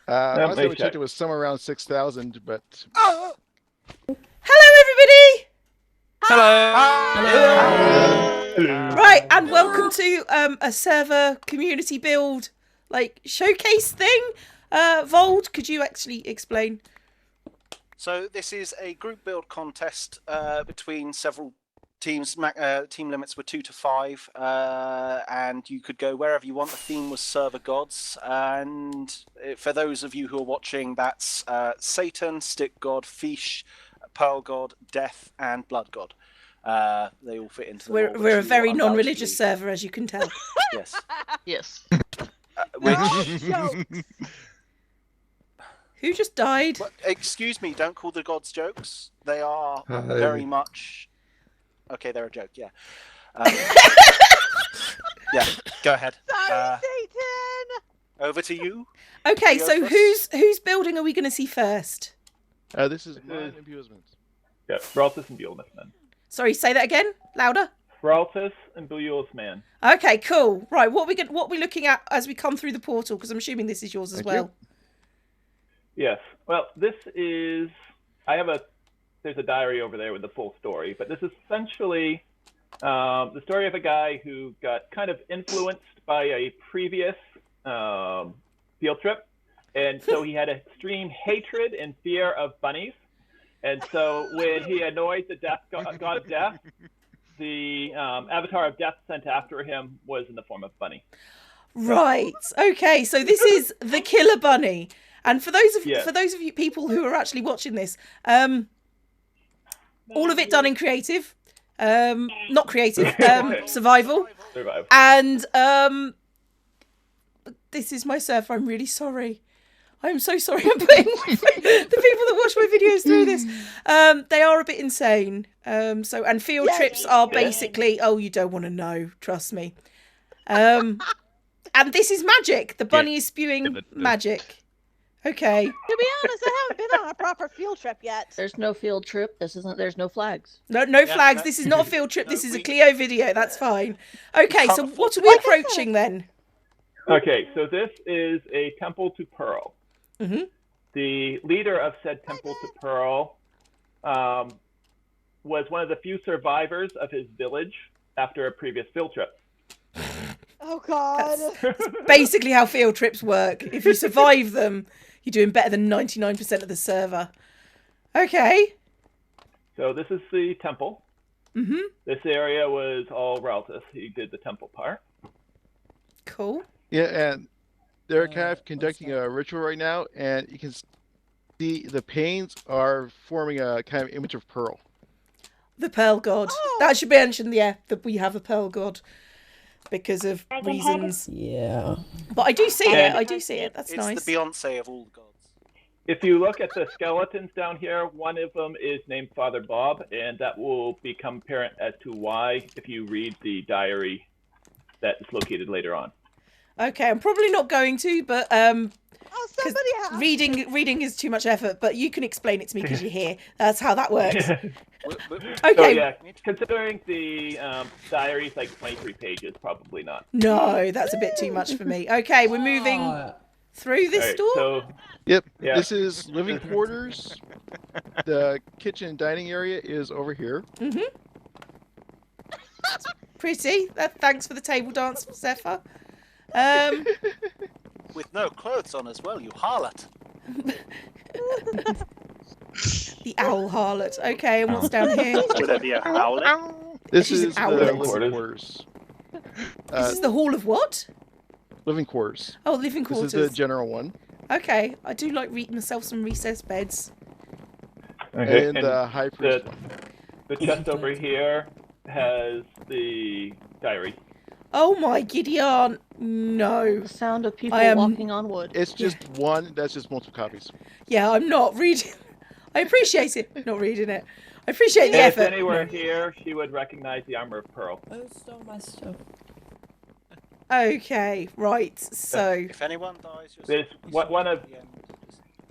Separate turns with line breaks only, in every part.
Last time we checked, it was somewhere around 6,000, but...
Hello, everybody!
Hello.
Right, and welcome to a server community build, like, showcase thing. Vold, could you actually explain?
So this is a group build contest between several teams. Team limits were 2 to 5, and you could go wherever you want. The theme was server gods, and for those of you who are watching, that's Satan, Stick God, Fish, Pearl God, Death, and Blood God. They all fit into the role
We're a
which
very
you
non-religious
undoubtedly-
server, as you can tell.
Yes.
Yes.
Which,
Who just died?
well, excuse me, don't call the gods jokes. They are
Hi.
very much... Okay, they're a joke, yeah. Yeah, go ahead.
Sorry, Satan!
Over to you.
Okay,
You go
so
first.
whose building are we going to see first?
This is mine amusement.
Yeah, Thraltus and Buell's man.
Sorry, say that again, louder.
Thraltus and Buell's man.
Okay, cool. Right, what we looking at as we come through the portal? Because I'm assuming this is yours as
Thank
well.
Yes. Well, this is. There's a diary over there with the full story, but this is essentially the story of a guy who got kind of influenced by a previous field trip, and so he had extreme hatred and fear of bunnies. And so when he annoyed the god of death, the avatar of death sent after him was in the form of bunny.
Right. Okay. So this is the Killer Bunny, and for those of
Yes.
you people who are actually watching this, all of it done in creative, not creative, survival,
Survive.
and this is my server. I'm really sorry. I'm so sorry. I'm putting the people that watch my videos through this. They are a bit insane. And field trips are basically, oh, you don't want to know. Trust me. And this is magic. The bunny is spewing magic. Okay.
To be honest, I haven't been on a proper field trip yet.
There's no field trip. There's no flags.
No flags.
no.
This is not a field trip. This is a
we-
Clio video. That's fine. Okay, so what are we approaching then?
Okay, so this is a temple to Pearl.
Mhm.
The leader of said temple to Pearl was one of the few survivors of his village after a previous field trip.
Oh God.
That's basically how field trips work. If you survive them, you're doing better than 99% of the server. Okay.
So this is the temple.
Mhm.
This area was all Raltus. He did the temple part.
Cool.
Yeah, and they're kind of conducting a ritual right now, and you can see the panes are forming a kind of image of Pearl.
The Pearl God.
Oh.
That should be mentioned, yeah, that we have a Pearl God because of reasons.
Yeah.
But I do see it.
And-
I do see it. That's
It's
nice.
the Beyonce of all the gods.
If you look at the skeletons down here, one of them is named Father Bob, and that will become apparent as to why if you read the diary that is located later on.
Okay, I'm probably not going to, but
Oh,
'cause
somebody has.
reading is too much effort. But you can explain it to me because you're here. That's how that works.
So
Okay.
yeah, considering the diary's like 23 pages, probably not.
No, that's a bit too much for me. Okay, we're moving through this
Alright,
door.
so
Yep,
Yeah.
this is living quarters. The kitchen and dining area is over here.
Pretty. Thanks for the table dance, Zephyr.
With no clothes on as well, you harlot.
The owl harlot. Okay, and what's down here?
Would that be a howlet?
This
She's an
is the
owl.
living
Quarters.
quarters.
This is the hall of what?
Living quarters.
Oh, living
This
quarters.
is the general one.
Okay, I do like myself some recessed beds.
okay,
And
and
the high priest
the-
one.
the chest over here has the diary.
Oh my Gideon! No.
The sound of people
I am-
walking on wood.
It's just one, that's just multiple copies.
Yeah, I'm not reading. I appreciate it. Not reading it. I appreciate the
And if
effort.
anywhere
No.
here, she would recognize the armor of Pearl.
Oh, stole my stuff.
Okay, right. So,
If anyone dies, you're
There's one of
the end.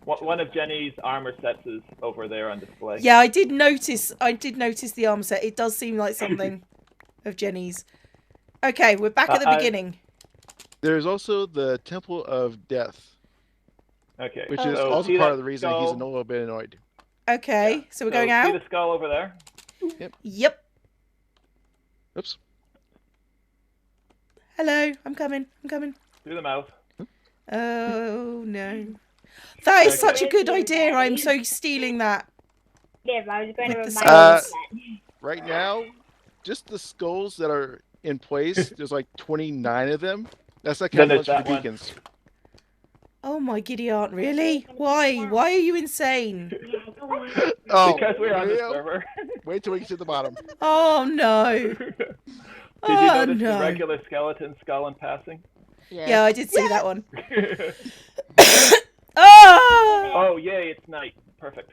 one of Jenny's armor sets is over there on display.
yeah, I did notice the armor set. It does seem like something of Jenny's. Okay, we're back at the beginning.
There's also the Temple of Death.
Okay.
which is
so
also
see
part
that
of the reason he's a
skull?
little bit annoyed.
Okay,
Yeah.
so we're going
See
out.
the skull over there?
Yep.
Oops.
Hello, I'm coming. I'm coming.
Through the mouth.
Oh no. That is
Okay.
such a good idea. I'm so stealing that.
Yeah, I was going to
With the
remind
skulls.
you of
Right now, just the skulls that are in place, there's like 29 of them. That's not
Then
counting
there's
ones for the
that one.
beacons.
Oh my giddy aunt, really? Why? Why are you insane?
Oh,
Because we're on the
Leo,
server.
wait till we get to the bottom.
Oh no.
Did you
Oh
notice
no.
the regular skeleton skull in passing?
Yeah, I did see that one.
Oh,
Oh!
yay, it's night. Perfect.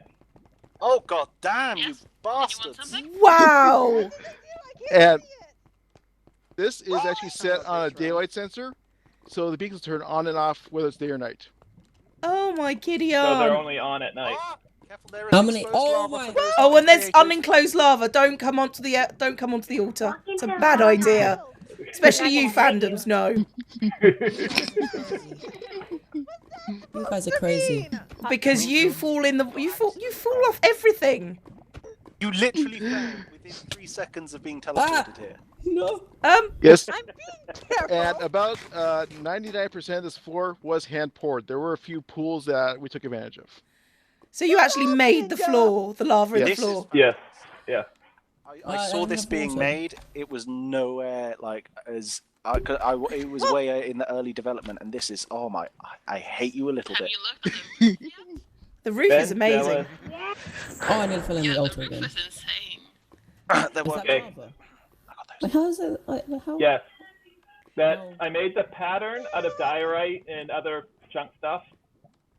Oh god damn, you
Yes. Did you
bastards!
want something?
Wow!
And this is actually
Oh,
set on a
that's right.
daylight sensor, so the beacons turn on and off whether it's day or night.
Oh my giddy
So they're
aunt.
only on at night.
Ah, careful, there is
How many-
exposed
oh
lava
my-
for those
Oh, and there's
creators.
unenclosed lava. Don't come onto the altar. It's a bad idea. Especially you fandoms know.
You guys are crazy.
Because you fall fall off everything.
You literally fell within 3 seconds of being teleported here.
No.
Yes,
I'm being careful.
and about 99% of this floor was hand poured. There were a few pools that we took advantage of.
So you actually made the floor, the lava in the
This is
floor.
Yes. Yeah.
I saw this being made. It was nowhere like as it was way in the early development, and this is I hate you a little
Have
bit.
you looked at them?
The roof
Ben,
is amazing.
jealous.
Oh, I nearly fell in
Yeah,
the
the
altar
roof
again.
was insane.
There
Is
were
that
Okay.
lava?
I got those.
Like, how is it? Like, how?
Yes. That
No.
I made the pattern out of diorite and other chunk stuff.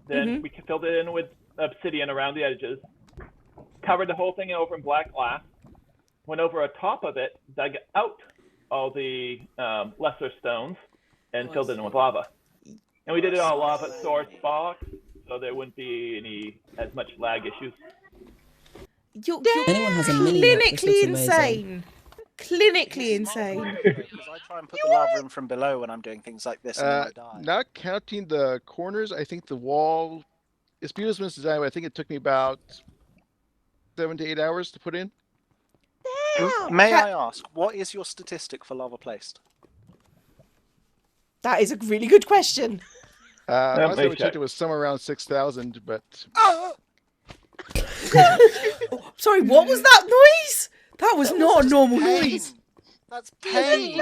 Then we filled it in with obsidian around the edges. Covered the whole thing over in black glass. Went over top of it, dug out all the lesser stones, and filled it in with lava. And we did it all lava source box, so there wouldn't be as much lag issues.
You're
Anyone has a mini map, this
clinically
looks amazing.
insane. Clinically insane.
Because I try and put the lava in from below when I'm doing things like this, and then I die.
Not counting the corners, I think the wall is beautiful design, but I think it took me about 7 to 8 hours to put in.
Damn.
May I ask, what is your statistic for lava placed?
That is a really good question.
Last time we
check.
checked, it was somewhere around 6,000, but
Sorry, what was that noise? That was not a
just
normal
pain.
noise.
That's pain.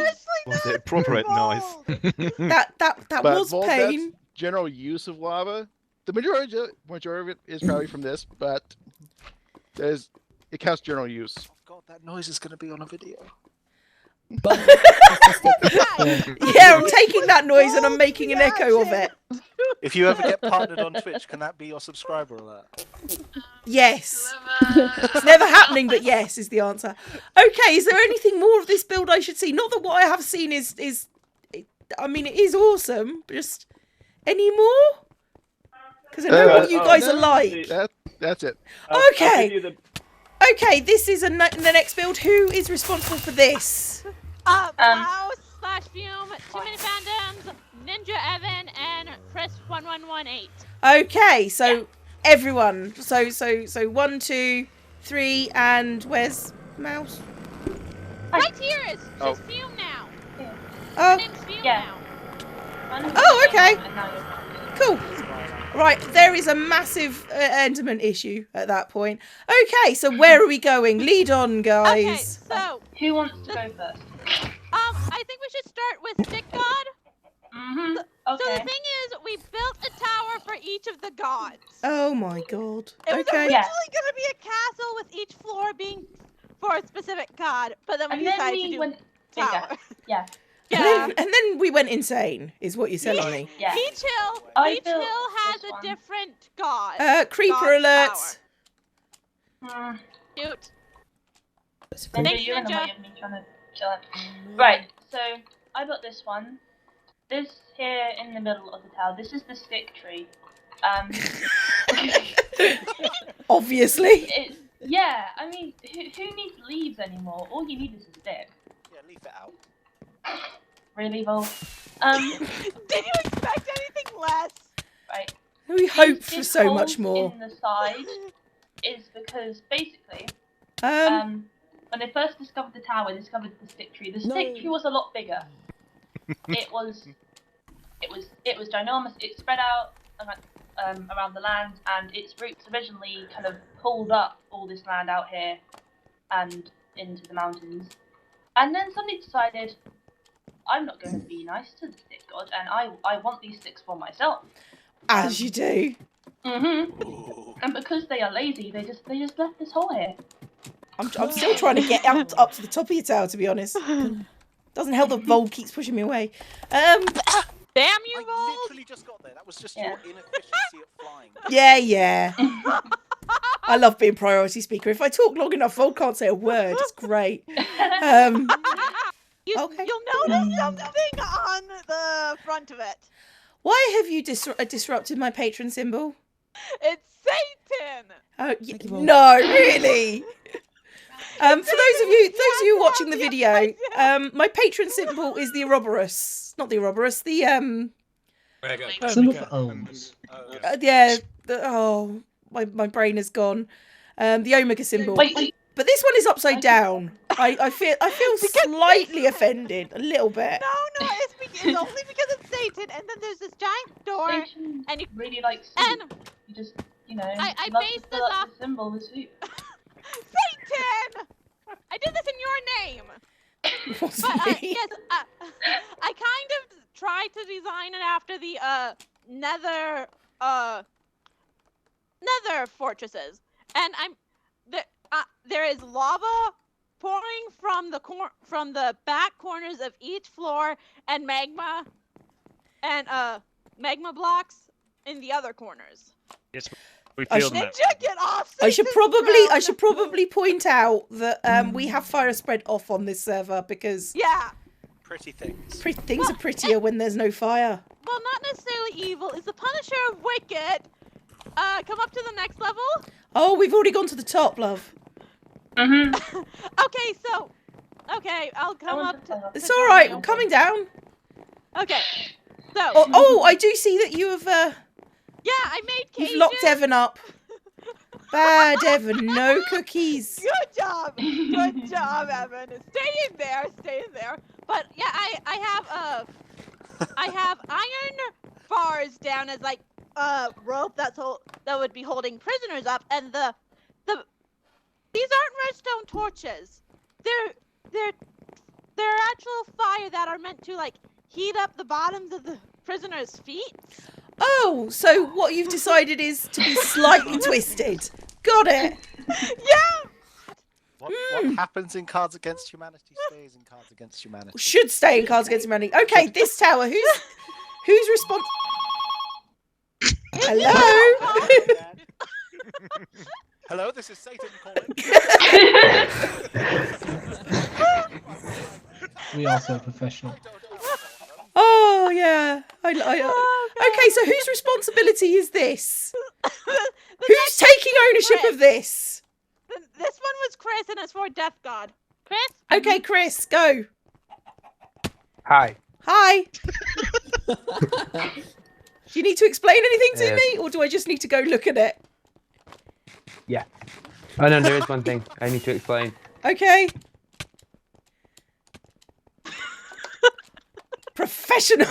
Was it proper at nice?
That
but
was
Vol,
pain.
that's general use of lava. The majority of it is probably from this, but it counts general use.
Oh god, that noise is going to be on a video.
But
Yeah, I'm taking that noise and I'm making an echo of it.
If you ever get partnered on Twitch, can that be your subscriber alert?
Yes.
Whoever...
It's never happening, but yes is the answer. Okay, is there anything more of this build I should see? Not that what I have seen is I mean, it is awesome, but just any more? Because I know what you guys are like.
That's it.
I'll
Okay.
give you the-
Okay, this is the next build. Who is responsible for this?
Mouse slash Fume, Too Many Fandoms, Ninja Evan, and Chris1118.
Okay, so everyone. So 1, 2, 3, and where's Mouse?
Right here is
Oh.
she's Fume now. Her
Oh,
name's Fume
Yeah.
now.
Oh, okay.
And now you're-
cool. Right, there is a massive enderman issue at that point. Okay, so where are we going? Lead on,
Okay,
guys.
so
Who wants to go first?
I think we should start with Stick God.
Mm-hmm.
So the
Okay.
thing is, we built a tower for each of the gods.
Oh my god.
It was
Okay.
originally going to be a castle with each floor being for a specific god, but then we
And then
decided to
we
do
went
tower.
bigger. Yeah.
Yeah.
And then we went insane, is what you're telling me.
Yeah.
Each hill,
I
each
built
hill has
this
a
one.
different god.
Creeper
God's
alert.
Mm.
Cute.
That's cool.
Ninja,
Thanks,
you and
Ninja.
me trying to chill out. Right, so I got this one. This here in the middle of the tower. This is the stick tree.
Obviously.
Yeah, I mean, who needs leaves anymore? All you need is a stick.
Yeah, leave it out.
Really, Vol?
Did you expect anything less?
Right.
We hope for
These
so much
holes
more.
in the side is because basically,
Um,
when they first discovered the tower, they discovered the stick tree. The stick tree was a lot bigger. It was ginormous. It spread out around the land, and its roots originally kind of pulled up all this land out here and into the mountains. And then somebody decided, I'm not going to be nice to the stick god, and I want these sticks for myself.
as you do.
And because they are lazy, they just left this hole here.
I'm still trying to get up to the top of your tower, to be honest. Doesn't help the Vol keeps pushing me away.
Damn you,
I
Vol!
literally just got there. That was just your inefficiency at flying.
Yeah. I love being priority speaker. If I talk long enough, Vol can't say a word. It's great.
You'll notice
something on the front of it.
Why have you disrupted my patron symbol?
It's Satan.
Oh, no, really? For those of you watching the video, my patron symbol is the Ouroboros. Not the Ouroboros, the
Some of Ohms.
my brain is gone. The Omega symbol.
Wait.
But this one is upside down. I feel slightly offended, a little bit.
No, it's only because it's Satan, and then there's this giant door,
Satan
and you
really likes soup.
And
You just, you know,
I
love
based
to fill
this
up
off-
the symbol with soup.
Satan.
I did this in your name.
What's
But
me?
yes, I kind of tried to design it after the nether fortresses, and there is lava pouring from the back corners of each floor, and magma blocks in the other corners.
Yes, we feel that.
Ninja, get off!
I should
Satan's
probably point out that we have fire spread off on this server because
Yeah.
Pretty things.
things are prettier when there's no fire.
Well, not necessarily evil. Is the Punisher of Wicked come up to the next level?
Oh, we've already gone to the top, love.
Okay, I'll come up to.
It's all right. We're coming down.
Okay, so
Oh, I do see that you have
yeah, I made cages.
you've locked Evan up. Bad Evan, no cookies.
Good job, Evan.
Stay in there. But yeah, I have iron bars down as like rope that would be holding prisoners up, and these aren't redstone torches. They're actual fire that are meant to like heat up the bottoms of the prisoners' feet.
Oh, so what you've decided is to be slightly twisted. Got it.
Yeah.
What happens in Cards Against Humanity stays in Cards Against Humanity.
Should stay in Cards Against Humanity. Okay, this tower. Who's responsible? Hello.
Hello, this is Satan calling.
We also are professional.
Oh yeah. Okay, so whose responsibility is this? Who's taking ownership of this?
This one was Chris, and it's for Death God. Chris?
Okay, Chris, go.
Hi.
Hi. Do you need to explain anything to me, or do I just need to go look at it?
Yeah. Oh no, there is one thing I need to explain.
Okay. Professional.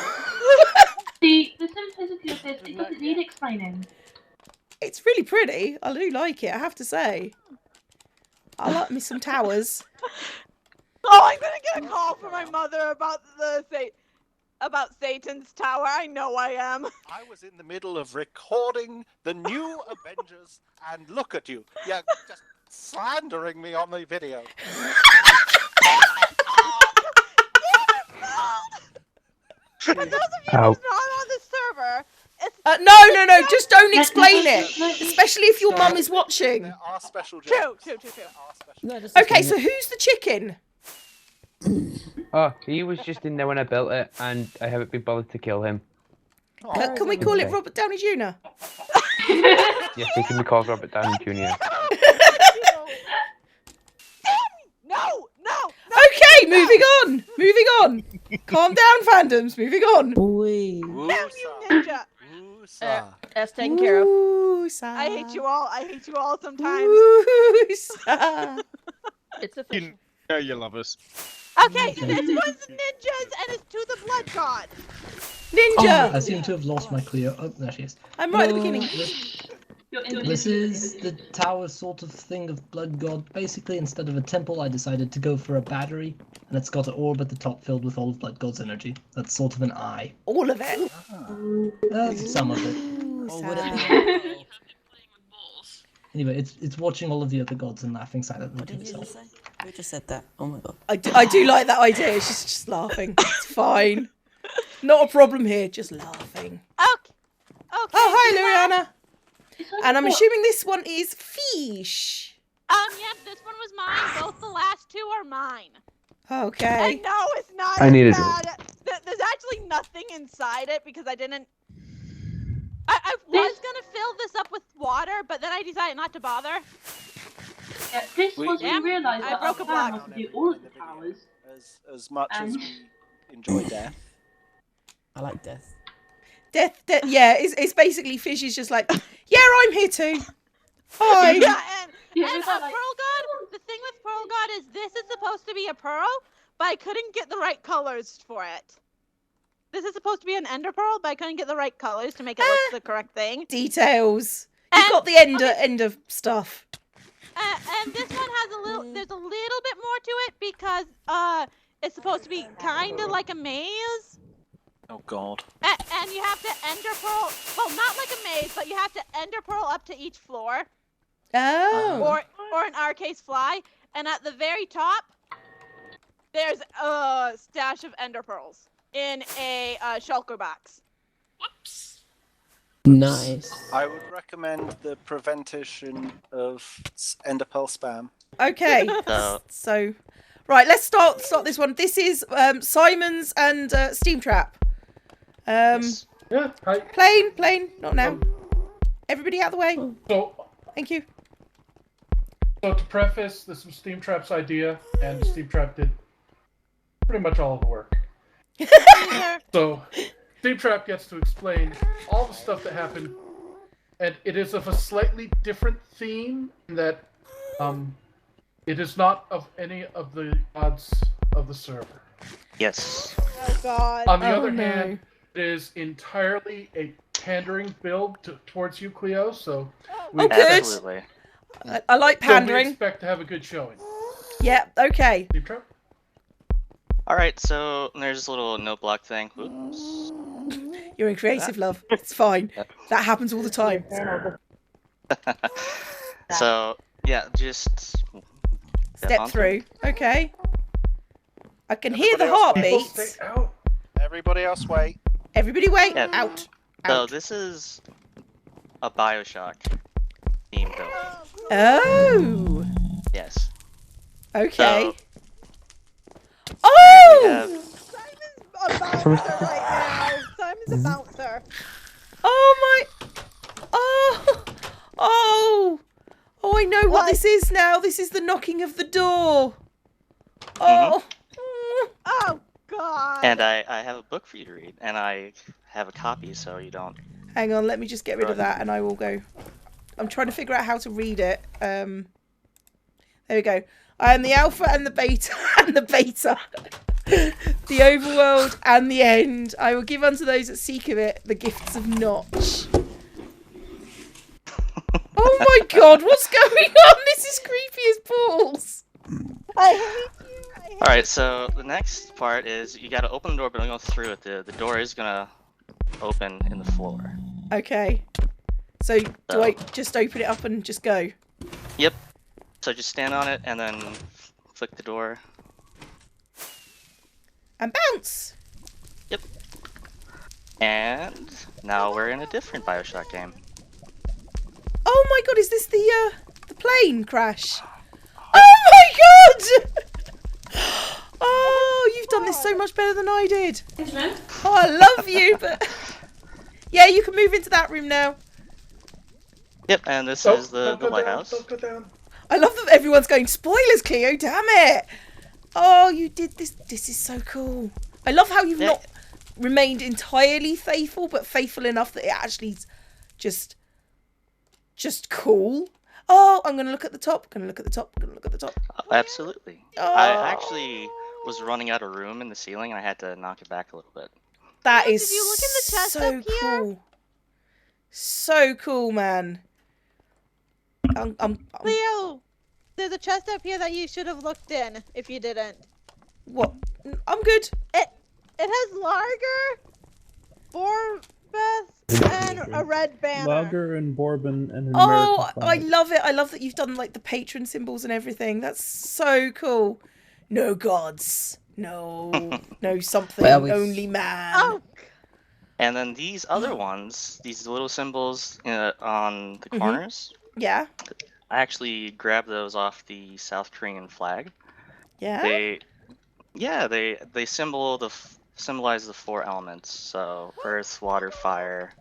The simplicity of this, it doesn't need explaining.
It's really pretty. I do like it, I have to say. I like me some towers.
Oh, I'm gonna get a call from my mother about Satan's tower. I know I am.
I was in the middle of recording the new Avengers, and look at you. You're just slandering me on the video.
For those of you who's not on the server, it's
No, just don't explain it. Especially if your mum is watching.
There are special
True.
Okay, so who's the chicken?
Oh, he was just in there when I built it, and I haven't been bothered to kill him.
Can we call it Robert Downey Jr.?
Yes, he can be called Robert Downey Jr.
No.
Okay, moving on. Calm down, fandoms. Moving on.
Boy.
Damn you, Ninja.
Woosa.
That's taken care of.
Woosa.
I hate you all. I hate you all sometimes.
Woosa.
It's official.
You know you love us.
Okay, this was ninjas and it's to the blood god.
Ninja.
Oh, I seem to have lost my Cleo. Oh, there she is.
I'm right at the
Hello,
beginning.
This is the tower sort of thing of Blood God. Basically, instead of a temple, I decided to go for a battery, and it's got an orb at the top filled with all of Blood God's energy. That's sort of an eye.
All of it.
Some of it.
Or would it be?
Anyway, it's watching all of the other gods and laughing silently
What
to
did you
itself.
just say? Who just said that? Oh my god.
I do like that idea. It's just laughing. It's fine. Not a problem here. Just laughing.
Okay.
Oh, hi, Luriana. And I'm
What?
assuming this one is fish.
Yep, this one was mine. Both the last two are mine.
Okay.
And no, it's not.
I
as
need a
bad. There's actually nothing inside it because I didn't. I was gonna fill this up with water, but then I decided not to bother.
Yeah, this was we
Damn,
realised
I
that
broke
our
a
plan
block.
was to do all of the towers.
As much as
And-
we enjoy death.
I like death.
Death, yeah, it's basically fish is just like, yeah, I'm here too. Hi.
Yeah, and
Yeah,
And
it's not like,
Pearl God, the thing with Pearl God is this is supposed to be a pearl, but I couldn't get the right colors for it. This is supposed to be an ender pearl, but I couldn't get the right colors to make it look the correct thing.
Details. You've got the end of stuff.
And this one has there's a little bit more to it because it's supposed to be kind of like a maze.
Oh God.
And you have to ender pearl, well, not like a maze, but you have to ender pearl up to each floor.
Oh.
Or in our case, fly. And at the very top, there's a stash of ender pearls in a shulker box.
Whoops.
Nice.
I would recommend the prevention of ender pearl spam.
Okay. So, right, let's start this one. This is Simon's and Steam Trap.
Yeah, hi.
Plane, not now. Everybody out of the way.
So,
Thank you.
so to preface, this was Steam Trap's idea, and Steam Trap did pretty much all of the work. So, Steam Trap gets to explain all the stuff that happened, and it is of a slightly different theme in that it is not of any of the gods of the server.
Yes. Oh God.
On the other hand, it is entirely a pandering build towards you, Cleo. So
Oh, good. I like
So we
pandering.
expect to have a good showing.
Yeah. Okay.
Steam Trap?
Alright, so there's this little note block thing. Oops.
You're in creative, love. It's fine. That happens all the time.
So, yeah, just
Step through. Okay. I can hear the
Everybody else
heartbeats.
Everybody else wait.
Everybody wait.
Yeah.
Out.
So this is a Bioshock theme build.
Oh.
Yes.
Okay.
So,
Oh!
we have
A bouncer right now. Simon's a bouncer.
Oh my! Oh! Oh! Oh! I know what this is now. This is the knocking of the door. Oh!
Oh God.
and I have a book for you to read, and I have a copy so you don't.
Hang on. Let me just get rid of that, and I will go. I'm trying to figure out how to read it. There we go. I am the alpha and the beta and the beta. The overworld and the end. I will give unto those that seek of it the gifts of Notch. Oh my God, what's going on? This is creepy as balls.
I hate you.
Alright, so the next part is you gotta open the door, but don't go through it. The door is gonna open in the floor.
Okay. So do I just open it up and just go?
Yep. So just stand on it and then flick the door.
And bounce.
Yep. And now we're in a different Bioshock game.
Oh my God, is this the plane crash? Oh my God! Oh, you've done this so much better than I did. Oh, I love you, but yeah, you can move into that room now.
Yep, and this is the
Don't go down,
lighthouse.
don't go down.
I love that everyone's going spoilers, Cleo. Damn it! Oh, you did this. This is so cool. I love how you've
Yeah.
not remained entirely faithful, but faithful enough that it actually is just cool. Oh, I'm gonna look at the top. Gonna look at the top. Gonna look at the top.
Absolutely.
Oh.
I actually was running out of room in the ceiling, and I had to knock it back a little bit.
That
Leo,
is
did you look in the chest
so
up here?
cool. So cool, man.
Leo, there's a chest up here that you should have looked in if you didn't.
What? I'm good.
It has lager, Borbeth, and a red banner.
Lager and bourbon and an
Oh,
American
I
flag.
love it. I love that you've done like the patron symbols and everything. That's so cool. No gods. No something.
Well, we've-
Only man.
Oh,
And then these other ones, these little symbols on the
Mhm.
corners,
Yeah.
I actually grabbed those off the South Korean flag.
Yeah.
They symbolize the 4 elements. So earth, water, fire.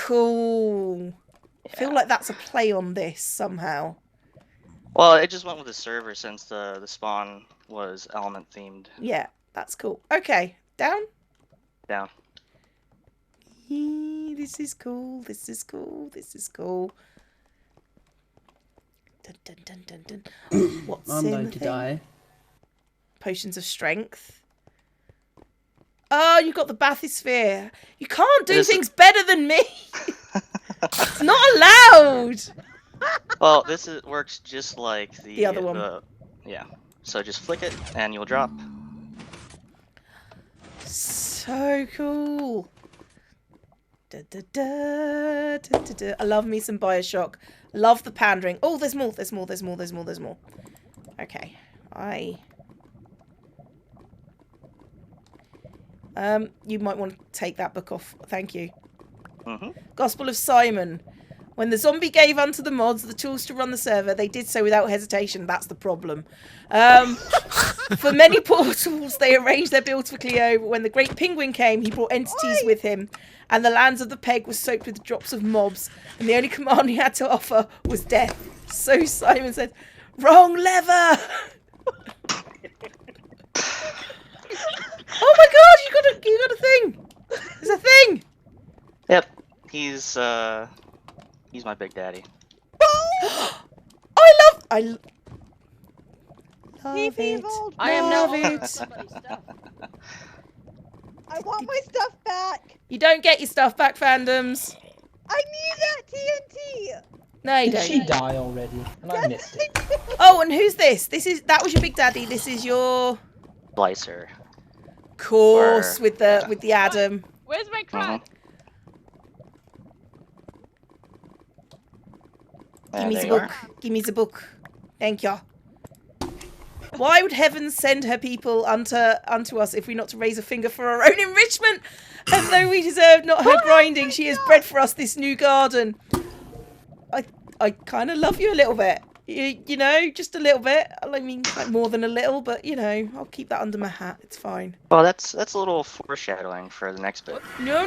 Cool. I feel like that's a play on this somehow.
Well, it just went with the server since the spawn was element themed.
Yeah, that's cool. Okay, down.
Down.
This is cool. This is cool. This is cool. Dun, dun, dun, dun, dun. What's
I'm
in
going
the
to
thing?
die.
Potions of strength. Oh, you got the bathysphere. You can't do things better than me. It's not allowed.
Well, works just like
The other one.
Yeah. So just flick it and you'll drop.
So cool. Da, da, da, da, da, da. I love me some Bioshock. Love the pandering. Oh, there's more. There's more. There's more. There's more. There's more. Okay. You might want to take that book off. Thank you. Gospel of Simon. When the zombie gave unto the mods the tools to run the server, they did so without hesitation. That's the problem. For many portals, they arranged their builds for Cleo. But when the great penguin came, he brought entities with him. And the lands of the peg were soaked with drops of mobs. And the only command he had to offer was death. So Simon said, wrong lever! Oh my god, you got a thing! There's a thing!
Yep. He's my big daddy.
I love it.
I
am
love
it.
I want my stuff back.
You don't get your stuff back, fandoms.
I need that TNT.
No, you
Did
don't.
she die already? And I missed it.
Oh, and who's this? That was your big daddy. This is your
Slicer.
course with the Adam.
Where's my crack?
Give me the book. Give me the book. Thank you. Why would heaven send her people unto us if we not to raise a finger for our own enrichment? And though we deserve not her grinding, she has bred for us this new garden. I kind of love you a little bit. You know, just a little bit. I mean, like more than a little, but you know, I'll keep that under my hat. It's fine.
Well, that's a little foreshadowing for the next bit.
No.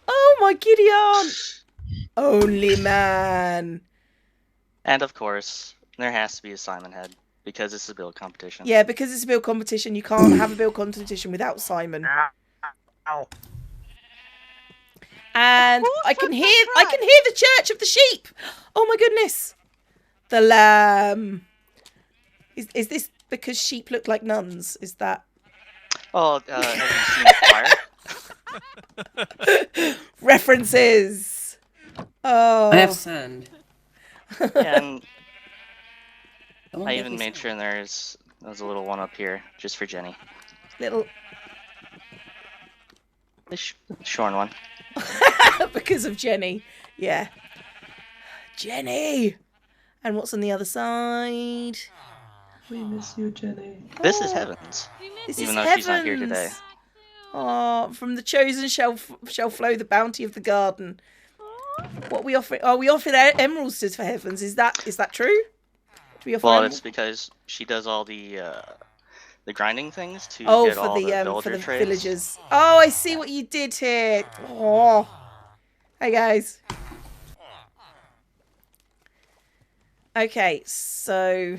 Oh my Gideon! Only man.
And of course, there has to be a Simon head because it's a build competition.
Yeah, because it's a build competition, you can't have a build competition without Simon.
Ow.
And I can hear the church of the sheep. Oh my goodness. The lamb. Is this because sheep look like nuns? Is that?
Oh, have you seen Fire?
References. Oh.
I have sand.
Yeah, and
Someone
I
give
even
me
made sure there's a little one up here just for Jenny.
Little.
The shorn one.
Because of Jenny. Yeah. Jenny. And what's on the other side?
We miss you, Jenny.
This is Heavens.
This
even
is
though
Heavens.
she's not here today.
Oh, from the chosen shall flow the bounty of the garden. What we offer? Oh, we offered emeralds for Heavens. Is that true? Do we offer
Well,
emeralds?
it's because she does all the grinding things to
Oh,
get
for
all
the
villager
for the
trades.
villagers. Oh, I see what you did here. Oh, hey guys. Okay, so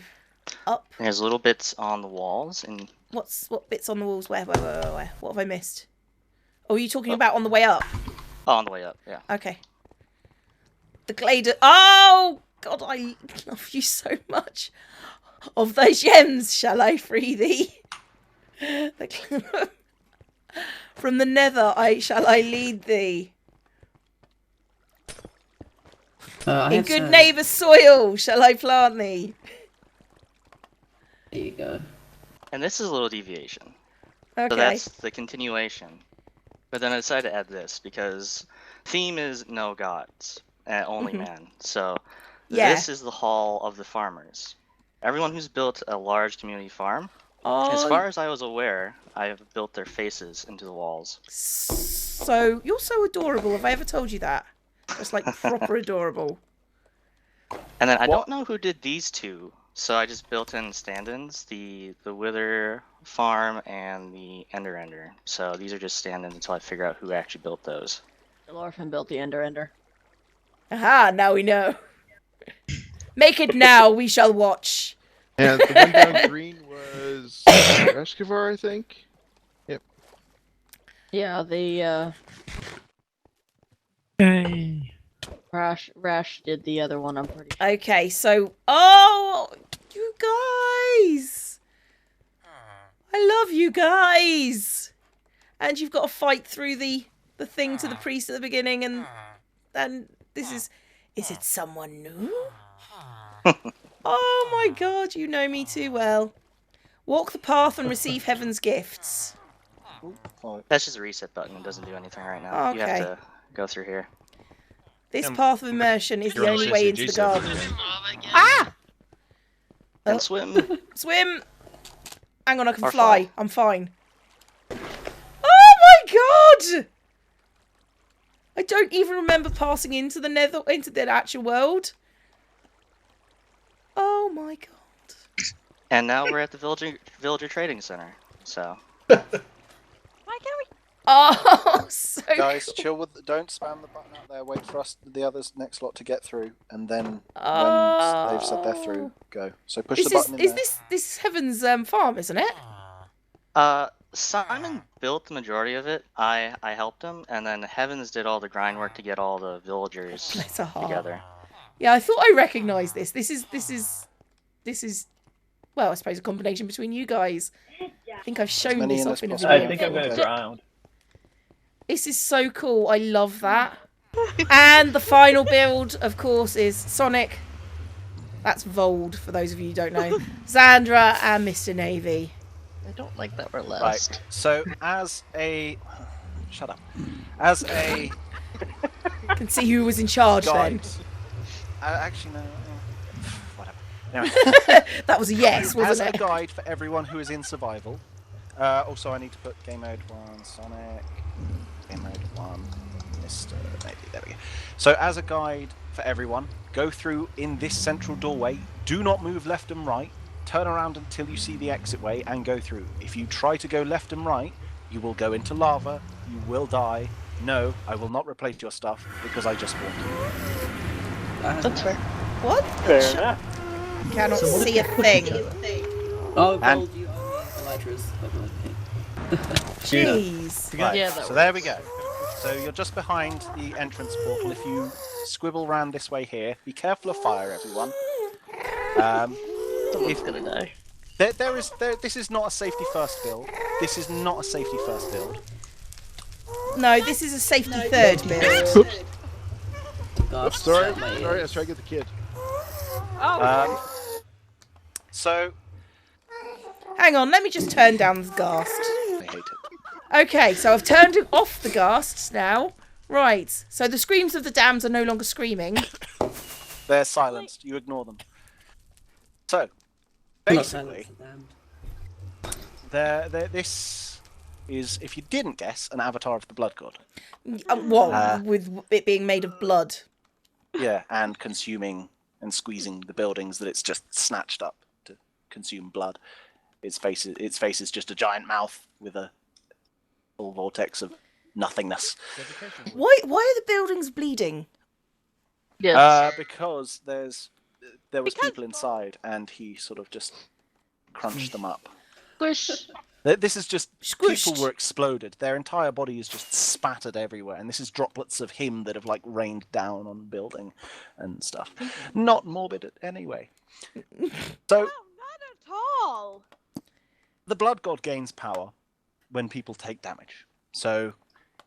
up.
There's little bits on the walls, and
What bits on the walls? Where? What have I missed? Oh, are you talking about on the way up?
oh, on the way up, yeah.
Okay. The Glader. Oh God, I love you so much. Of those gems, shall I free thee? From the nether, shall I lead thee? In good neighbour soil, shall I plant thee?
There you go.
And this is a little deviation.
Okay.
So that's the continuation. But then I decided to add this because theme is no gods, only man. So this is the hall of the farmers. Everyone who's built a large community farm, as far as I was aware, I have built their faces into the walls.
So you're so adorable. Have I ever told you that? Just like proper adorable.
And then I don't know who did these two, so I just built in stand-ins, the Wither farm and the Ender. So these are just stand-ins until I figure out who actually built those.
The Orphan built the Ender.
Aha, now we know. Make it now, we shall watch.
And the one down green was Escobar, I think. Yep.
Yeah, the
Hey.
Rash did the other one, I'm pretty sure.
Okay, so you guys. I love you guys. And you've got to fight through the thing to the priest at the beginning, and this is it someone new? Oh my God, you know me too well. Walk the path and receive heaven's gifts.
That's just a reset button. It doesn't do anything right now. You have to go through here.
This path of immersion is the only way into the garden. Ah!
And swim.
Swim! Hang on, I can
Or
fly.
fly.
I'm fine. Oh my God! I don't even remember passing into the actual world. Oh my God.
And now we're at the Villager Trading Center. So.
Why can't we?
Oh, so
Guys,
cool.
chill with. Don't spam the button out there. Wait for us, the others next lot, to get through, and then when they've said they're through, go. So push the button in there.
This Heaven's farm, isn't it?
Simon built the majority of it. I helped him, and then Heavens did all the grind work to get all the villagers
Bless her heart.
together.
Yeah, I thought I recognised this. This is well, I suppose a combination between you guys. I think I've shown this off in a video.
I think I'm gonna drown.
This is so cool. I love that. And the final build, of course, is Sonic. That's Vold, for those of you who don't know. Xandra and Mr. Navy.
I don't like that we're last.
Right. So as a, shut up. As a
Can see who was in charge
guide.
then.
Actually, no. Whatever. Anyway.
That was a yes, wasn't
As
it?
a guide for everyone who is in survival. Also, I need to put game mode 1, Sonic. Game mode 1, Mr. Navy. There we go. So as a guide for everyone, go through in this central doorway. Do not move left and right. Turn around until you see the exit way and go through. If you try to go left and right, you will go into lava. You will die. No, I will not replace your stuff because I just warned you.
That's fair.
What?
Fair enough.
Cannot
So what
see a
did you put
thing.
together?
Oh,
And-
Vold, you are Elytra's.
Jeez.
Right,
Yeah,
so there we go. So you're just behind the entrance portal. If you squibble round this way here, be careful of fire, everyone.
Someone's gonna die.
This is not a safety first build. This is not a safety first build.
No, this is a safety third build.
Gosh,
Sorry,
my
I
ears.
was trying to get the kid.
So
Hang on, let me just turn down the ghast.
I hate it.
Okay, so I've turned off the ghasts now. Right, so the screams of the damned are no longer screaming.
They're silenced. You ignore them. So basically, this is, if you didn't guess, an avatar of the Blood God.
With it being made of blood.
Yeah, and consuming and squeezing the buildings that it's just snatched up to consume blood. Its face is just a giant mouth with a full vortex of nothingness.
Why are the buildings bleeding?
Yes.
Because there's there was people inside, and he sort of just crunched them up.
Squish.
This is just
Squished.
people were exploded. Their entire body is just spattered everywhere, and this is droplets of him that have like rained down on building and stuff. Not morbid anyway. So
not at all.
the blood god gains power when people take damage. So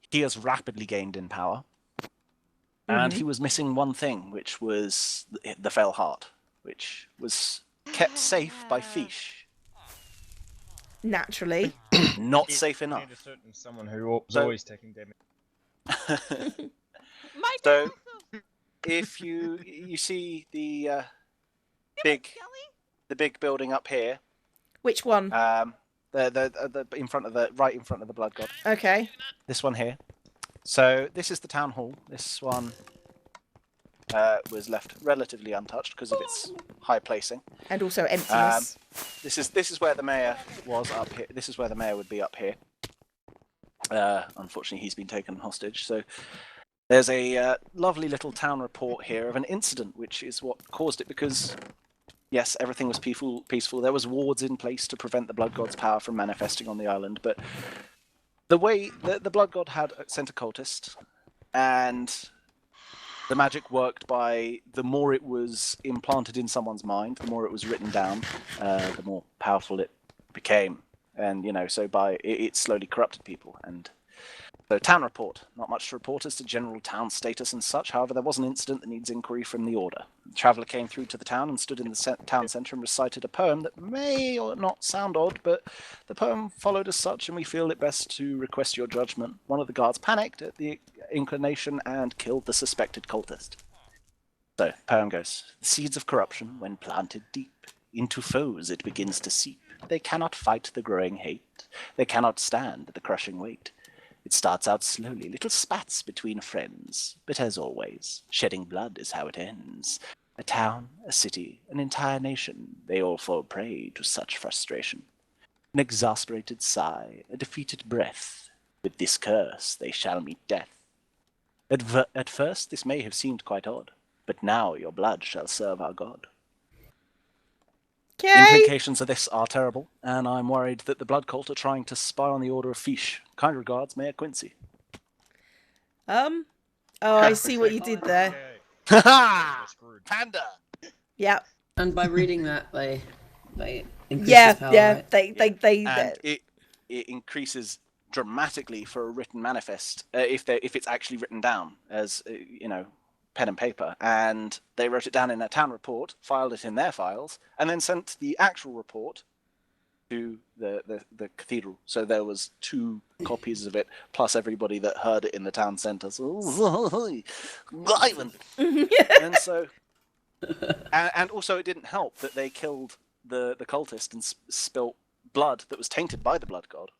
he has rapidly gained in power, and he was missing one thing, which was the fell heart, which was kept safe by fish.
Naturally.
Not safe enough.
Someone who was always taking damage.
So, if you see the big building up here.
Which one?
The in front of the blood god.
Okay.
This one here. So this is the town hall. This one was left relatively untouched because of its high placing.
And also emptiness.
This is where the mayor was up here. This is where the mayor would be up here. Unfortunately, he's been taken hostage. So there's a lovely little town report here of an incident, which is what caused it. Because yes, everything was peaceful. There was wards in place to prevent the blood god's power from manifesting on the island. But the way the blood god had sent a cultist, and the magic worked by the more it was implanted in someone's mind, the more it was written down, the more powerful it became. And, so it slowly corrupted people. And so town report, not much to report as to general town status and such. However, there was an incident that needs inquiry from the order. The traveller came through to the town and stood in the town centre and recited a poem that may or not sound odd, but the poem followed as such, and we feel it best to request your judgment. One of the guards panicked at the inclination and killed the suspected cultist. So, the poem goes, "The seeds of corruption, when planted deep, into foes it begins to seep. They cannot fight the growing hate. They cannot stand the crushing weight. It starts out slowly, little spats between friends. But as always, shedding blood is how it ends. A town, a city, an entire nation, they all fall prey to such frustration. An exasperated sigh, a defeated breath. With this curse they shall meet death. At first this may have seemed quite odd, but now your blood shall serve our god."
Okay.
Implications of this are terrible, and I'm worried that the blood cult are trying to spy on the order of Fish. Kind regards, Mayor Quincy.
Oh, I see what you did there.
Panda.
Yeah.
And by reading that, they increase
Yeah,
his power,
yeah.
right?
And it increases dramatically for a written manifest if it's actually written down as pen and paper, and they wrote it down in their town report, filed it in their files, and then sent the actual report to the cathedral. So there was 2 copies of it, plus everybody that heard it in the town centre. So, Ivan! And so, and also it didn't help that they killed the cultist and spilt blood that was tainted by the blood god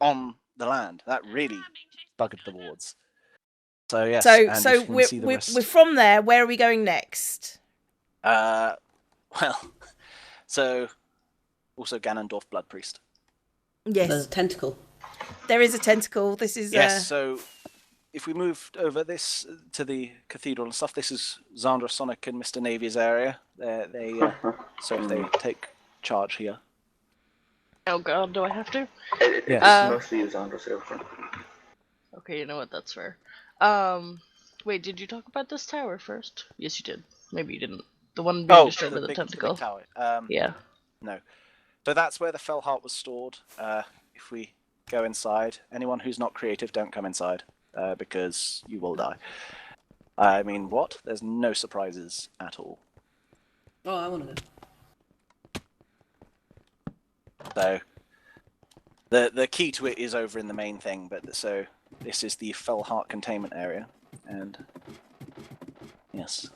on the land. That really buggered the wards. So yes.
So we're from there. Where are we going next?
Well, so also Ganondorf Blood Priest.
Yes.
There's a tentacle.
There is a tentacle. This is
yes. So if we moved over this to the cathedral and stuff, this is Zandra, Sonic, and Mr. Navy's area. So if they take charge here.
Oh god, do I have to?
Yes.
Mostly Zandra's area.
Okay, you know what? That's fair. Wait, did you talk about this tower first? Yes, you did. Maybe you didn't. The one being destroyed by the tentacle.
The big tower.
Yeah.
No. So that's where the fell heart was stored. If we go inside, anyone who's not creative, don't come inside, because you will die. I mean, what? There's no surprises at all.
Oh, I want to go.
So the key to it is over in the main thing, but so this is the fell heart containment area, and yes.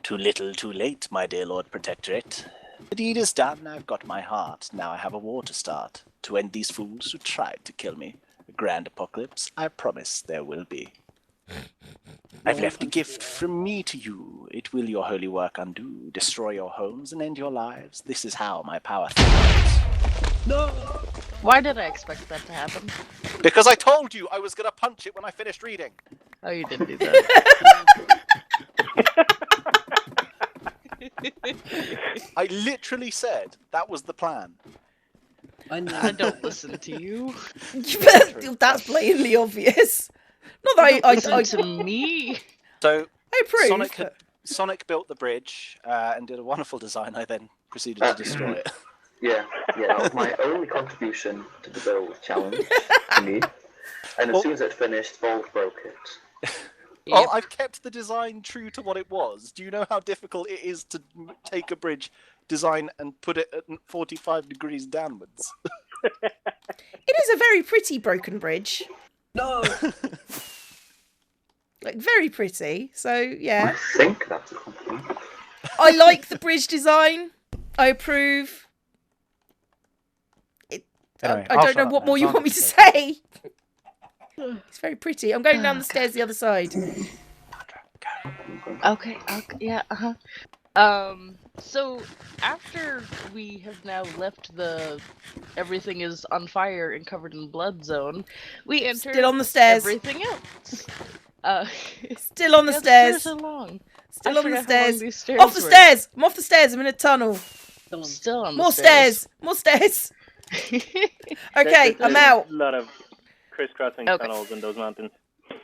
Too little, too late, my dear Lord Protectorate. The deed is done, I've got my heart. Now I have a war to start, to end these fools who tried to kill me. A grand apocalypse, I promise there will be. I've left a gift from me to you. It will your holy work undo, destroy your homes and end your lives. This is how my power thrives.
No! Why did I expect that to happen?
Because I told you I was going to punch it when I finished reading.
Oh, you didn't do that.
I literally said that was the plan.
I know.
I don't listen to you.
That's blatantly obvious. Not that
Listen to me.
So
I approve.
Sonic built the bridge and did a wonderful design. I then proceeded to destroy it.
Yeah, that was my only contribution to the build challenge to me. And as soon as it finished, Vault broke it.
Well, I've kept the design true to what it was. Do you know how difficult it is to take a bridge design and put it at 45 degrees downwards?
It is a very pretty broken bridge.
No.
Like, very pretty. So, yeah.
I think that's a compliment.
I like the bridge design. I approve.
Anyway,
I
I'll
don't
shut
know
up
what
now.
more you
Can't
want me to
concentrate.
say. It's very pretty. I'm going down the stairs the other side.
Okay, yeah, so after we have now left the everything is on fire and covered in blood zone, we enter
Still on the stairs.
everything else.
Still on the
Yeah,
stairs.
stairs are long.
Still
I
on the
forgot how long
stairs.
these stairs
Off the
were.
stairs. I'm off the stairs. I'm in a tunnel.
Still on
More
the stairs.
stairs. More stairs. Okay,
There's
I'm out.
A lot of crisscrossing
Okay.
tunnels in those mountains.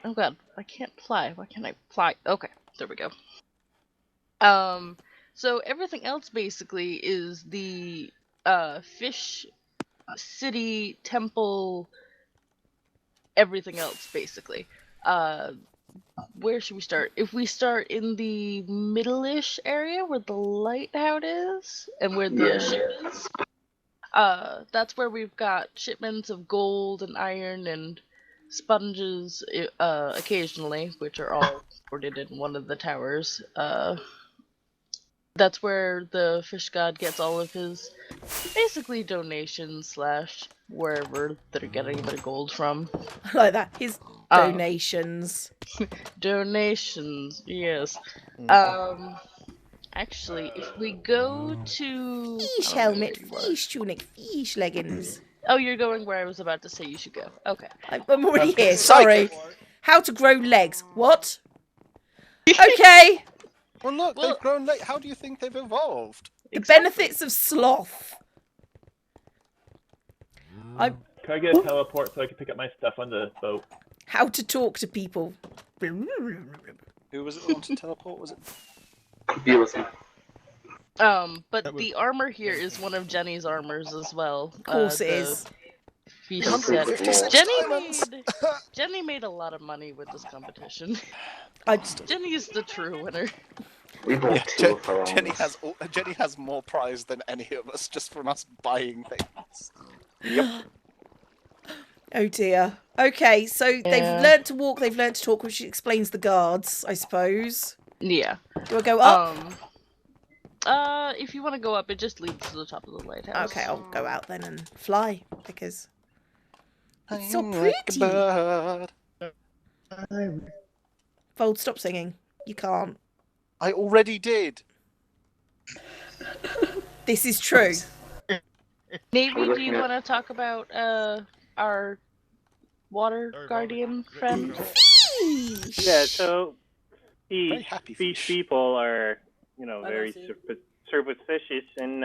Oh god, I can't fly. Why can't I fly? Okay, there we go. So everything else basically is the fish city temple, everything else basically. Where should we start? If we start in the middle-ish area where the lighthouse is and where the ship is, that's where we've got shipments of gold and iron and sponges occasionally, which are all stored in one of the towers. That's where the fish god gets all of his basically donations / wherever they're getting their gold from.
I like that. His donations.
Donations, yes. Actually, if we go to
Fish helmet, fish tunic, fish leggings.
Oh, you're going where I was about to say you should go. Okay.
I'm already here. Sorry. How to grow legs. What? Okay.
Well, look, they've grown late. How do you think they've evolved?
The benefits of sloth.
Can I get a teleport so I can pick up my stuff on the boat?
How to talk to people.
Who was it that wanted to teleport? Was it?
But the armor here is one of Jenny's armors as well.
Of course it is.
Fish
156
set.
diamonds!
Jenny made a lot of money with this competition.
I
Jenny's the true winner.
We bought two of our
Jenny has more prize than any of us just from us buying things. Yep.
Oh dear. Okay, so they've learnt to walk, they've learnt to talk, which explains the guards, I suppose.
Yeah.
Do I go up?
If you want to go up, it just leads to the top of the lighthouse.
Okay, I'll go out then and fly, because it's so pretty. Fold, stop singing. You can't.
I already did.
This is true.
Maybe do you want to talk about our water guardian friend?
Yeah, so
Very happy
these people are, very superstitious and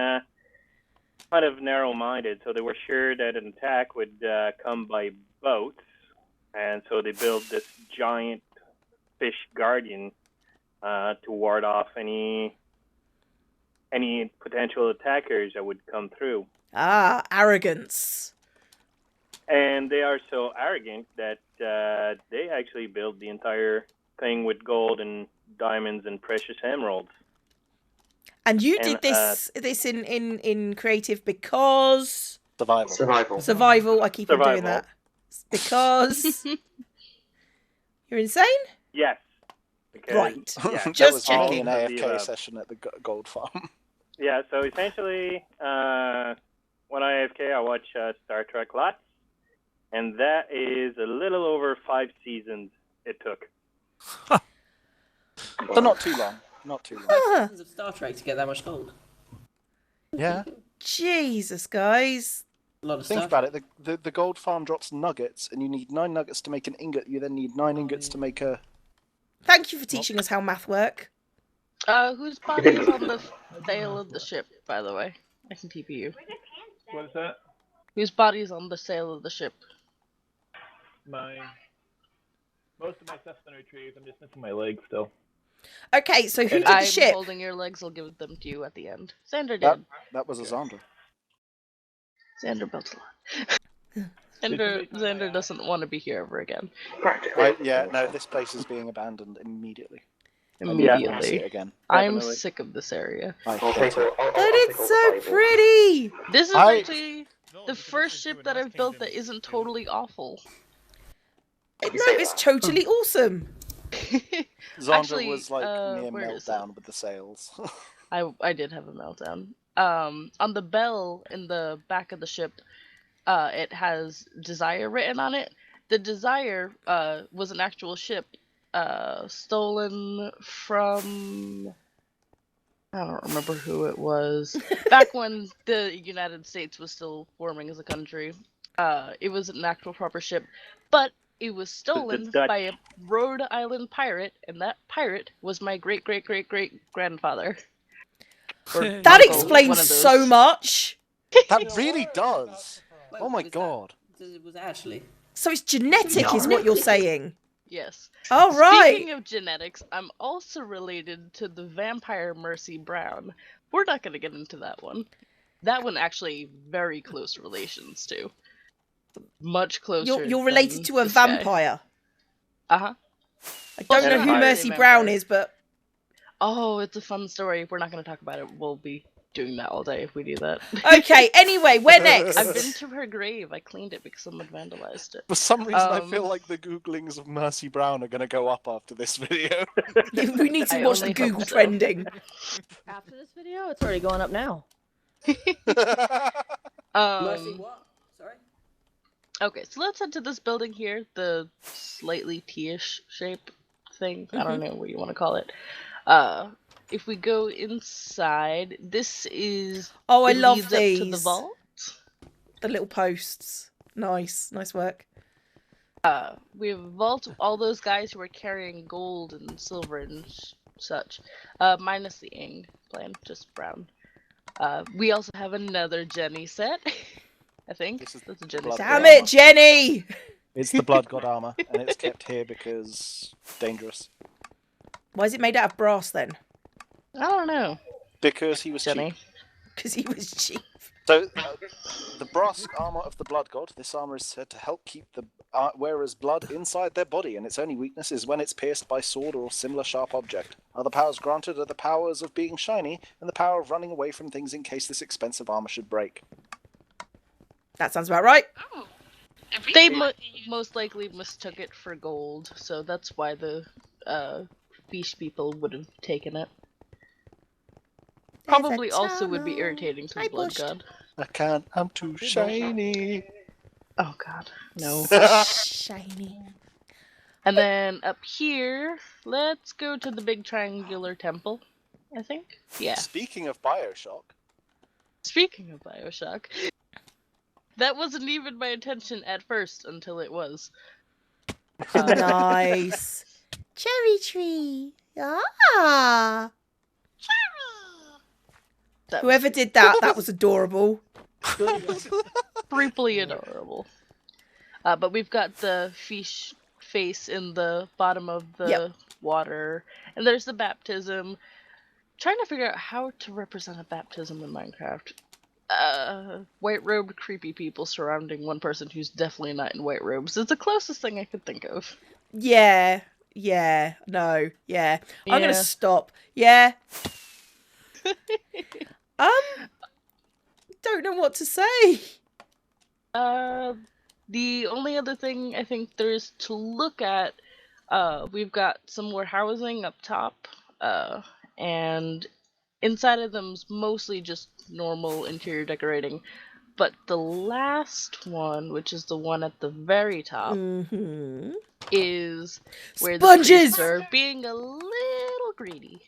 kind of narrow-minded. So they were sure that an attack would come by boat, and so they built this giant fish guardian to ward off any potential attackers that would come through.
Ah, arrogance.
And they are so arrogant that they actually built the entire thing with gold and diamonds and precious emeralds.
And you did this in creative because survival. I keep on doing that because you're insane.
Yes. Because,
right.
Yeah,
Just
that was
checking.
an AFK session at the gold farm.
Yeah. So essentially, when I AFK, I watch Star Trek lots, and that is a little over 5 seasons it took.
But not too long. Not too long.
Seasons of Star Trek to get that much gold.
Yeah.
Jesus, guys.
A lot of
Think
stuff.
about it. The gold farm drops nuggets, and you need 9 nuggets to make an ingot. You then need 9 ingots to make a.
Thank you for teaching us how math work.
Whose body is on the sail of the ship? by the way. I can TP you.
What is that?
Whose body's on the sail of the ship?
Mine. Most of my stuff's been retrieved. I'm just missing my leg still.
Okay, so who did the
I'm
ship?
holding your legs. I'll give them to you at the end. Xander
That,
did.
that was a Xander.
Xander built a lot. Xander doesn't want to be here ever again.
No, this place is being abandoned immediately.
Immediately.
I never see it again.
I'm sick of this area.
But it's so pretty!
This is actually the first ship that I've built that isn't totally awful.
No, it's totally awesome.
Xander
Actually,
was like near
where is
meltdown with the sails.
I did have a meltdown. On the bell in the back of the ship, it has Desire written on it. The Desire was an actual ship stolen from... I don't remember who it was. Back when the United States was still forming as a country. It was an actual proper ship, but it was stolen by a Rhode Island pirate, and that pirate was my great-great-great-great-grandfather.
That explains so much.
That really does. Oh my god.
It was actually.
So it's genetic, is what you're saying?
Yes.
Oh, right.
Speaking of genetics, I'm also related to the vampire Mercy Brown. We're not going to get into that one. That one actually very close relations to. Much closer.
You're related to a vampire.
Uh-huh.
I don't know who Mercy Brown is, but...
Oh, it's a fun story. We're not going to talk about it. We'll be doing that all day if we do that.
Okay, anyway, where next?
I've been to her grave. I cleaned it because someone vandalized it.
For some reason, I feel like the Googlings of Mercy Brown are going to go up after this video.
We need to watch the Google trending.
After this video, it's already going up now.
Mercy what? Sorry?
Okay, so let's head to this building here, the slightly T-ish shape thing. I don't know what you want to call it. If we go inside, this is...
Oh, I love these.
Up to the vault.
The little posts. Nice work.
We have a vault. All those guys who are carrying gold and silver and such. Minus the Ing plan, just brown. We also have another Jenny set. I think that's a Jenny set.
Damn it, Jenny!
It's the Blood God armor, and it's kept here because dangerous.
Why is it made out of brass then?
I don't know.
Because he was
Jenny.
cheap.
Because he was cheap.
So, the brass armor of the Blood God. This armor is said to help keep the wearer's blood inside their body, and its only weakness is when it's pierced by sword or similar sharp object. Other powers granted are the powers of being shiny and the power of running away from things in case this expensive armor should break.
That sounds about right.
Oh. They most likely mistook it for gold, so that's why the fish people would have taken it. Probably also would be irritating to the Blood God.
I can't, I'm too shiny.
Oh god, no.
Shiny.
And then up here, let's go to the big triangular temple, I think. Yeah.
Speaking of Bioshock.
That wasn't even my intention at first until it was.
Nice. Cherry tree. Ah. Whoever did that was adorable.
Creepily adorable. But we've got the fish face in the bottom of the water. And there's the baptism. Trying to figure out how to represent a baptism in Minecraft. White-robed creepy people surrounding one person who's definitely not in white robes. It's the closest thing I could think of.
Yeah. I'm gonna stop. Yeah. Don't know what to say.
The only other thing I think there is to look at, we've got some more housing up top, and inside of them's mostly just normal interior decorating. But the last one, which is the one at the very top, is where the priests are being a little greedy.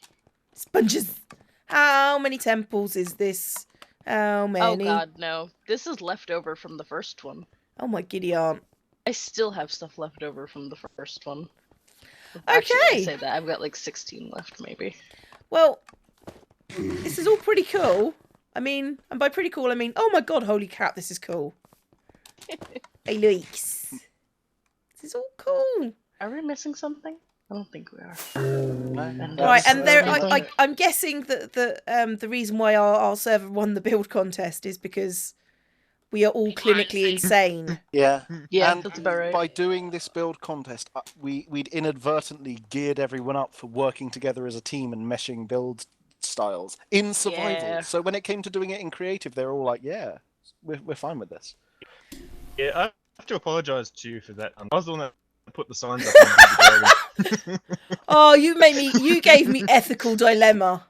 Sponges. How many temples is this? How many?
Oh god, no. This is left over from the first one.
Oh my giddy aunt.
I still have stuff left over from the first one.
Okay.
Actually, I say that. I've got like 16 left, maybe.
Well, this is all pretty cool. I mean, and by pretty cool, I mean, oh my god, holy crap, this is cool. Hey, Luis. This is all cool.
Are we missing something? I don't think we are.
Right, and there, I'm guessing that the reason why our server won the build contest is because we are all clinically insane.
Yeah,
yeah,
and
that's about right.
By doing this build contest, we'd inadvertently geared everyone up for working together as a team and meshing build styles in survival.
Yeah.
So when it came to doing it in creative, they were all like, "Yeah, we're fine with this."
Yeah, I have to apologise to you for that. I was the one that put the signs up. On the dragon.
Oh, you gave me ethical dilemma.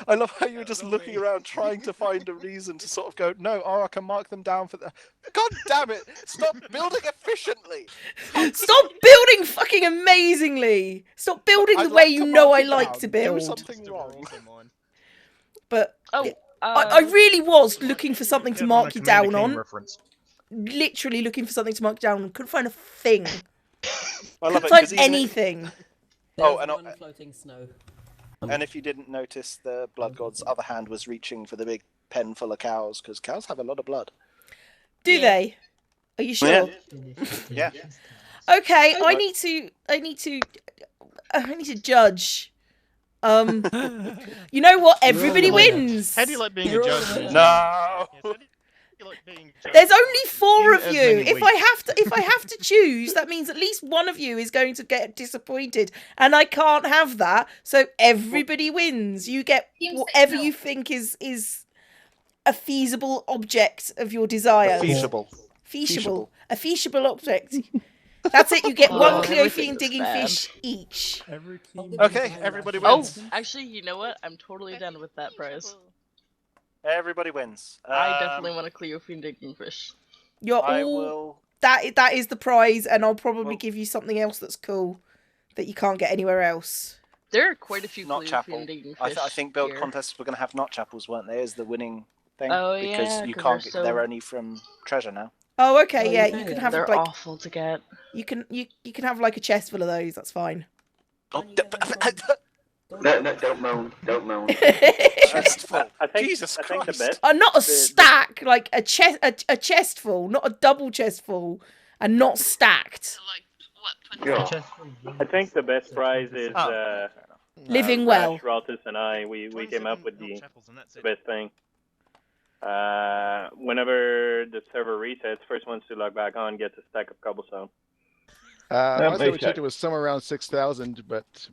I love how you're just looking around trying to find a reason to sort of go, no, I can mark them down for that. God damn it! Stop building efficiently!
Stop building fucking amazingly! Stop building the way you know I like to build.
Do something wrong.
But I really was looking for something to mark you down on.
Reference.
Literally looking for something to mark you down on. Couldn't find a thing.
I love
Couldn't
it.
find anything.
One floating snow.
And if you didn't notice, the Blood God's other hand was reaching for the big pen full of cows, because cows have a lot of blood.
Do they? Are you sure?
Yeah.
Okay, I need to judge. You know what? Everybody wins.
How do you like being a judge?
No.
There's only 4 of you. If I have to choose, that means at least one of you is going to get disappointed, and I can't have that. So everybody wins. You get whatever you think is a feasible object of your desire.
Feasible.
A feasible object. That's it. You get one Cleophene digging fish each.
Okay, everybody wins.
Oh, actually, you know what? I'm totally done with that prize.
Everybody wins.
I definitely want a Cleophene digging fish.
You're
I
all
will.
that is the prize, and I'll probably give you something else that's cool that you can't get anywhere else.
There are quite a few
Not
Cleophene
chapel.
digging fish.
I think build
here.
contests were going to have not chapels, weren't they? As the winning thing.
Oh,
because
yeah,
you
'cause
can't.
they're so-
They're only from treasure now.
Oh, okay, yeah. You can have
They're
like
awful to get.
you can have like a chest full of those. That's fine.
Oh,
No, don't moan. Don't moan.
chestful.
I think,
Jesus
I think the
Christ.
best.
Not a stack, like a chest full, not a double chest full, and not stacked.
I think the best prize is
Living well.
Rash, Raltus, and I. We came up with the best thing. Whenever the server resets, first ones to log back on gets a stack of cobblestone.
Last time we checked, it was somewhere around 6,000, but